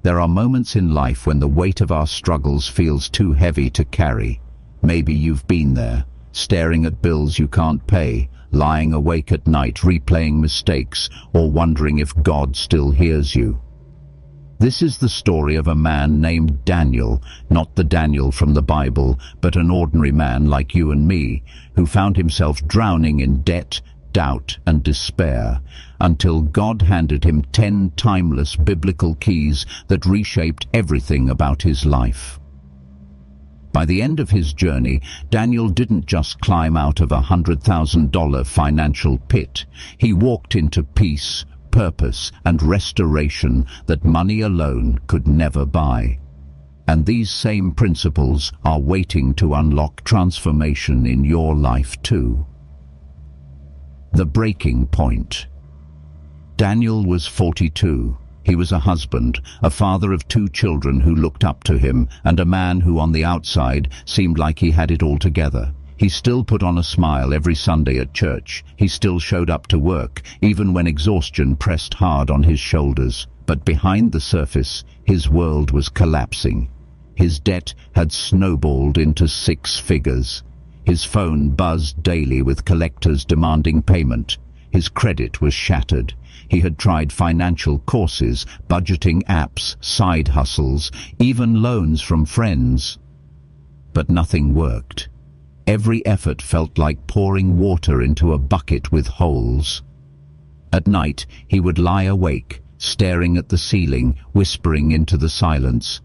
There are moments in life when the weight of our struggles feels too heavy to carry. Maybe you've been there, staring at bills you can't pay, lying awake at night replaying mistakes, or wondering if God still hears you. This is the story of a man named Daniel, not the Daniel from the Bible, but an ordinary man like you and me, who found himself drowning in debt, doubt, and despair, until God handed him 10 timeless biblical keys that reshaped everything about his life. By the end of his journey, Daniel didn't just climb out of a $100,000 financial pit. He walked into peace, purpose, and restoration that money alone could never buy. And these same principles are waiting to unlock transformation in your life too. The breaking point. Daniel was 42. He was a husband, a father of 2 children who looked up to him, and a man who on the outside seemed like he had it all together. He still put on a smile every Sunday at church. He still showed up to work, even when exhaustion pressed hard on his shoulders. But behind the surface, his world was collapsing. His debt had snowballed into 6 figures. His phone buzzed daily with collectors demanding payment. His credit was shattered. He had tried financial courses, budgeting apps, side hustles, even loans from friends. But nothing worked. Every effort felt like pouring water into a bucket with holes. At night, he would lie awake, staring at the ceiling, whispering into the silence,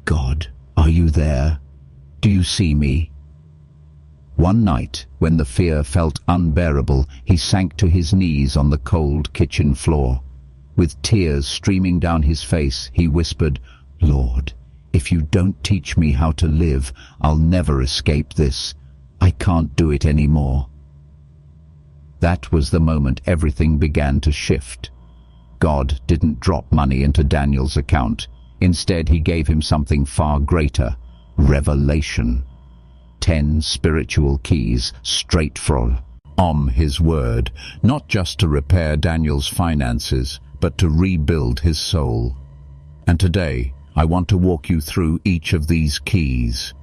"God, are you there? Do you see me?" One night, when the fear felt unbearable, he sank to his knees on the cold kitchen floor. With tears streaming down his face, he whispered, "Lord, if you don't teach me how to live, I'll never escape this. I can't do it anymore." That was the moment everything began to shift. God didn't drop money into Daniel's account. Instead, he gave him something far greater: revelation. 10 spiritual keys straight from his word, not just to repair Daniel's finances, but to rebuild his soul. And today, I want to walk you through each of these keys,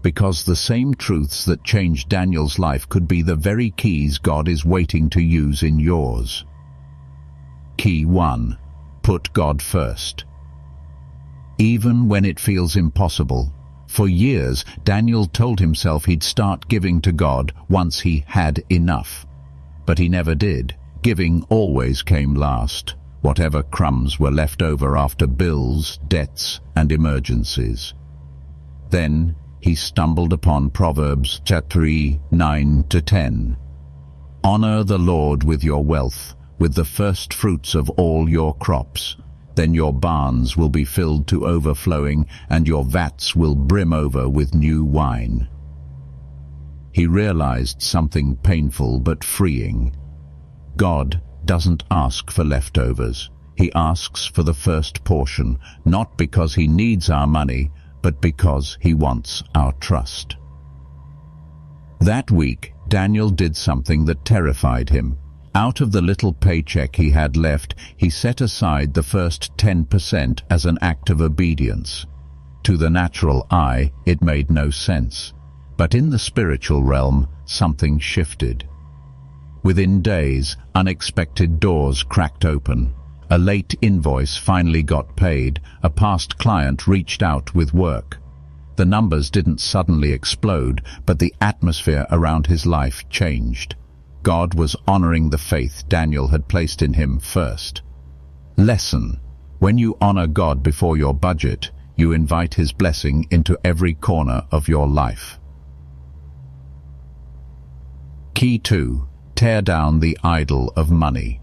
because the same truths that changed Daniel's life could be the very keys God is waiting to use in yours. Key 1. Put God first. Even when it feels impossible. For years, Daniel told himself he'd start giving to God once he had enough. But he never did. Giving always came last, whatever crumbs were left over after bills, debts, and emergencies. Then he stumbled upon Proverbs 3:9-10. Honor the Lord with your wealth, with the first fruits of all your crops. Then your barns will be filled to overflowing, and your vats will brim over with new wine. He realized something painful but freeing. God doesn't ask for leftovers. He asks for the first portion, not because he needs our money, but because he wants our trust. That week, Daniel did something that terrified him. Out of the little paycheck he had left, he set aside the first 10% as an act of obedience. To the natural eye, it made no sense. But in the spiritual realm, something shifted. Within days, unexpected doors cracked open. A late invoice finally got paid. A past client reached out with work. The numbers didn't suddenly explode, but the atmosphere around his life changed. God was honoring the faith Daniel had placed in him first. Lesson: when you honor God before your budget, you invite his blessing into every corner of your life. Key 2. Tear down the idol of money.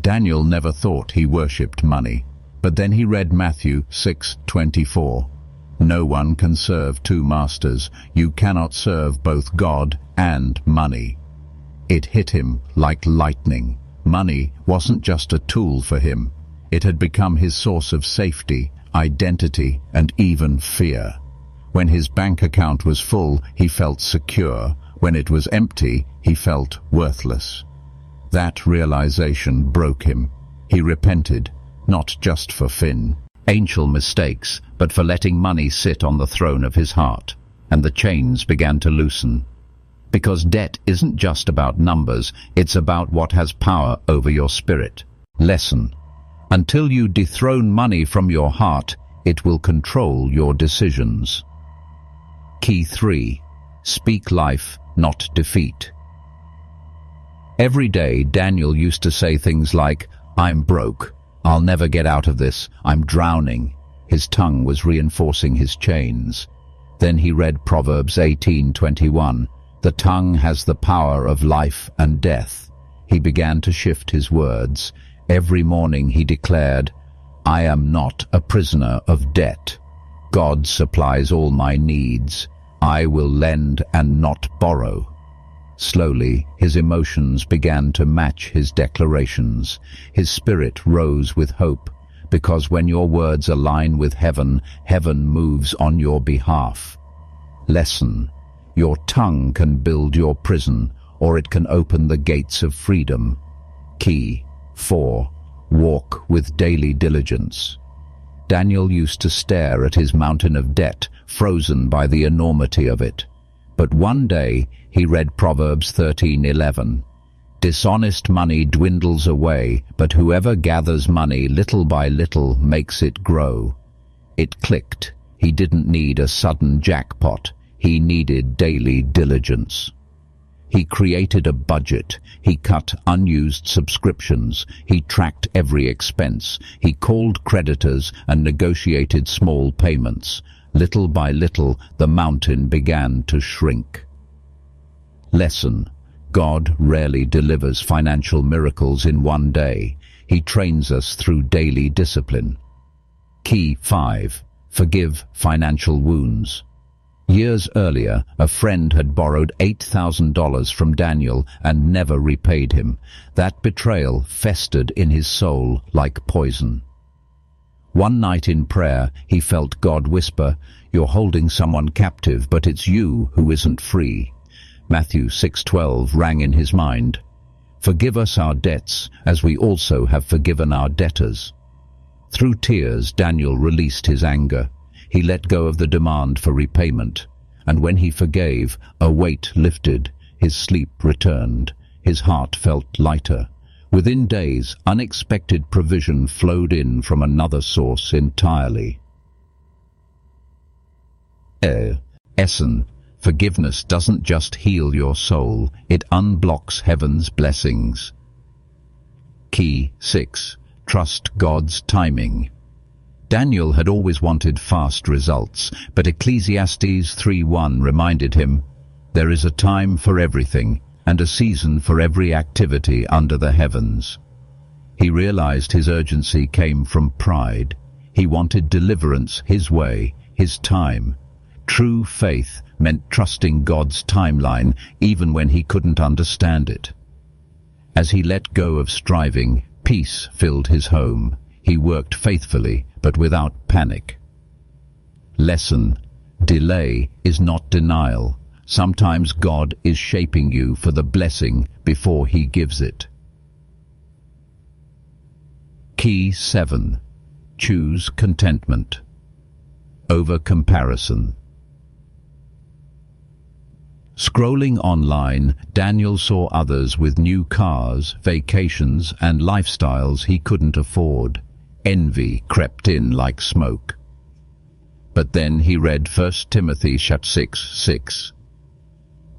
Daniel never thought he worshipped money, but then he read Matthew 6:24. No one can serve 2 masters. You cannot serve both God and money. It hit him like lightning. Money wasn't just a tool for him. It had become his source of safety, identity, and even fear. When his bank account was full, he felt secure. When it was empty, he felt worthless. That realization broke him. He repented, not just for Finn, Ancient mistakes, but for letting money sit on the throne of his heart, and the chains began to loosen. Because debt isn't just about numbers, it's about what has power over your spirit. Lesson: until you dethrone money from your heart, it will control your decisions. Key 3. Speak life, not defeat. Every day, Daniel used to say things like, "I'm broke. I'll never get out of this. I'm drowning." His tongue was reinforcing his chains. Then he read Proverbs 18:21. The tongue has the power of life and death. He began to shift his words. Every morning he declared, "I am not a prisoner of debt. God supplies all my needs. I will lend and not borrow." Slowly, his emotions began to match his declarations. His spirit rose with hope, because when your words align with heaven, heaven moves on your behalf. Lesson: your tongue can build your prison, or it can open the gates of freedom. Key 4. Walk with daily diligence. Daniel used to stare at his mountain of debt, frozen by the enormity of it. But one day he read Proverbs 13:11. Dishonest money dwindles away, but whoever gathers money little by little makes it grow. It clicked. He didn't need a sudden jackpot. He needed daily diligence. He created a budget. He cut unused subscriptions. He tracked every expense. He called creditors and negotiated small payments. Little by little, the mountain began to shrink. Lesson: God rarely delivers financial miracles in one day. He trains us through daily discipline. Key 5. Forgive financial wounds. Years earlier, a friend had borrowed $8,000 from Daniel and never repaid him. That betrayal festered in his soul like poison. One night in prayer, he felt God whisper, "You're holding someone captive, but it's you who isn't free." Matthew 6:12 rang in his mind. Forgive us our debts, as we also have forgiven our debtors. Through tears, Daniel released his anger. He let go of the demand for repayment, and when he forgave, a weight lifted, his sleep returned, his heart felt lighter. Within days, unexpected provision flowed in from another source entirely. Lesson: forgiveness doesn't just heal your soul, it unblocks heaven's blessings. Key 6. Trust God's timing. Daniel had always wanted fast results, but Ecclesiastes 3:1 reminded him, "There is a time for everything, and a season for every activity under the heavens." He realized his urgency came from pride. He wanted deliverance his way, his time. True faith meant trusting God's timeline, even when he couldn't understand it. As he let go of striving, peace filled his home. He worked faithfully, but without panic. Lesson: delay is not denial. Sometimes God is shaping you for the blessing before he gives it. Key 7. Choose contentment over comparison. Scrolling online, Daniel saw others with new cars, vacations, and lifestyles he couldn't afford. Envy crept in like smoke. But then he read 1 Timothy 6:6.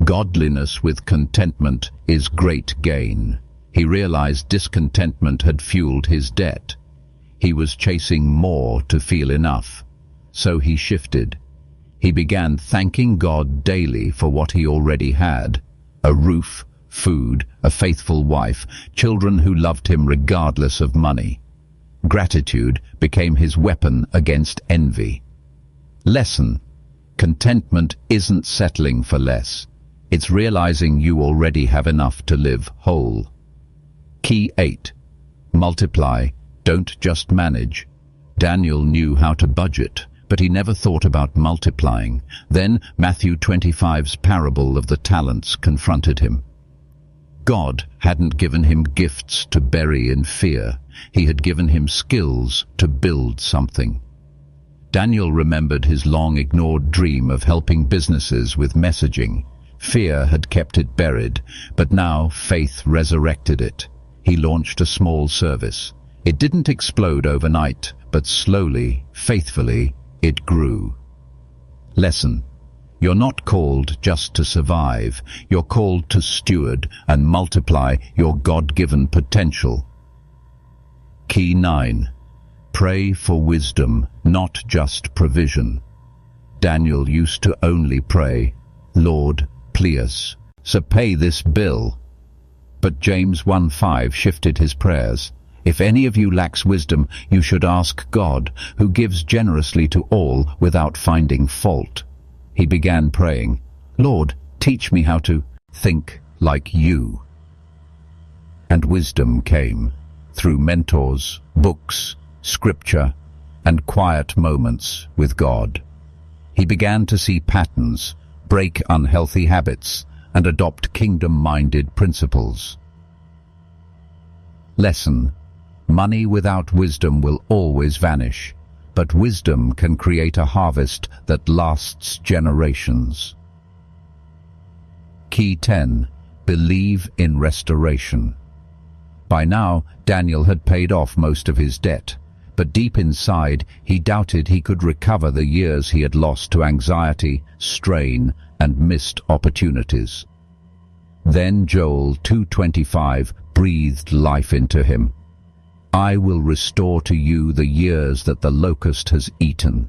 Godliness with contentment is great gain. He realized discontentment had fueled his debt. He was chasing more to feel enough. So he shifted. He began thanking God daily for what he already had: a roof, food, a faithful wife, children who loved him regardless of money. Gratitude became his weapon against envy. Lesson: contentment isn't settling for less. It's realizing you already have enough to live whole. Key 8. Multiply, don't just manage. Daniel knew how to budget, but he never thought about multiplying. Then Matthew 25's parable of the talents confronted him. God hadn't given him gifts to bury in fear. He had given him skills to build something. Daniel remembered his long-ignored dream of helping businesses with messaging. Fear had kept it buried, but now faith resurrected it. He launched a small service. It didn't explode overnight, but slowly, faithfully, it grew. Lesson: you're not called just to survive. You're called to steward and multiply your God-given potential. Key 9. Pray for wisdom, not just provision. Daniel used to only pray, "Lord, please, so pay this bill." But James 1:5 shifted his prayers. "If any of you lacks wisdom, you should ask God, who gives generously to all without finding fault." He began praying, "Lord, teach me how to think like you." And wisdom came through mentors, books, scripture, and quiet moments with God. He began to see patterns, break unhealthy habits, and adopt kingdom-minded principles. Lesson: money without wisdom will always vanish, but wisdom can create a harvest that lasts generations. Key 10. Believe in restoration. By now, Daniel had paid off most of his debt, but deep inside, he doubted he could recover the years he had lost to anxiety, strain, and missed opportunities. Then Joel 2:25 breathed life into him. "I will restore to you the years that the locust has eaten."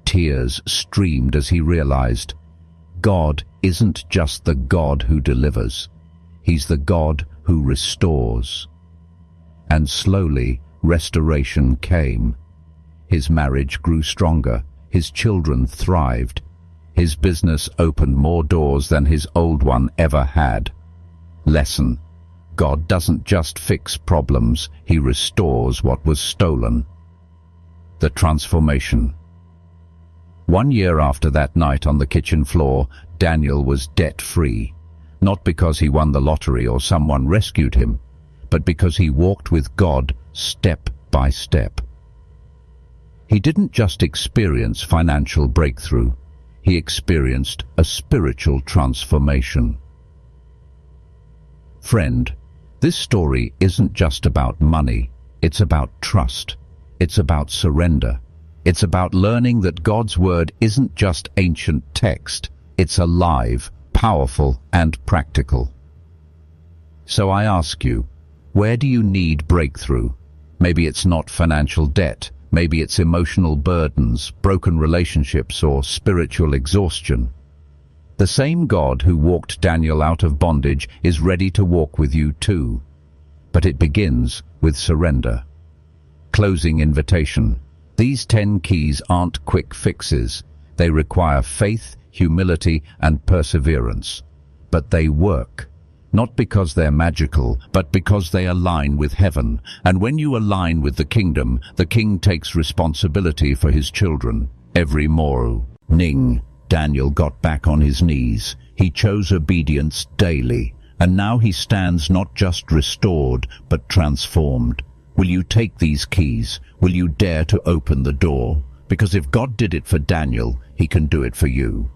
Tears streamed as he realized, God isn't just the God who delivers. He's the God who restores. And slowly, restoration came. His marriage grew stronger. His children thrived. His business opened more doors than his old one ever had. Lesson: God doesn't just fix problems, He restores what was stolen. The transformation. 1 year after that night on the kitchen floor, Daniel was debt-free. Not because he won the lottery or someone rescued him, but because he walked with God step by step. He didn't just experience financial breakthrough, he experienced a spiritual transformation. Friend, this story isn't just about money, it's about trust, it's about surrender, it's about learning that God's word isn't just ancient text, it's alive, powerful, and practical. So I ask you, where do you need breakthrough? Maybe it's not financial debt, maybe it's emotional burdens, broken relationships, or spiritual exhaustion. The same God who walked Daniel out of bondage is ready to walk with you too. But it begins with surrender. Closing invitation. These 10 keys aren't quick fixes. They require faith, humility, and perseverance. But they work. Not because they're magical, but because they align with heaven. And when you align with the kingdom, the king takes responsibility for his children. Every morning, Daniel got back on his knees. He chose obedience daily. And now he stands not just restored, but transformed. Will you take these keys? Will you dare to open the door? Because if God did it for Daniel, He can do it for you.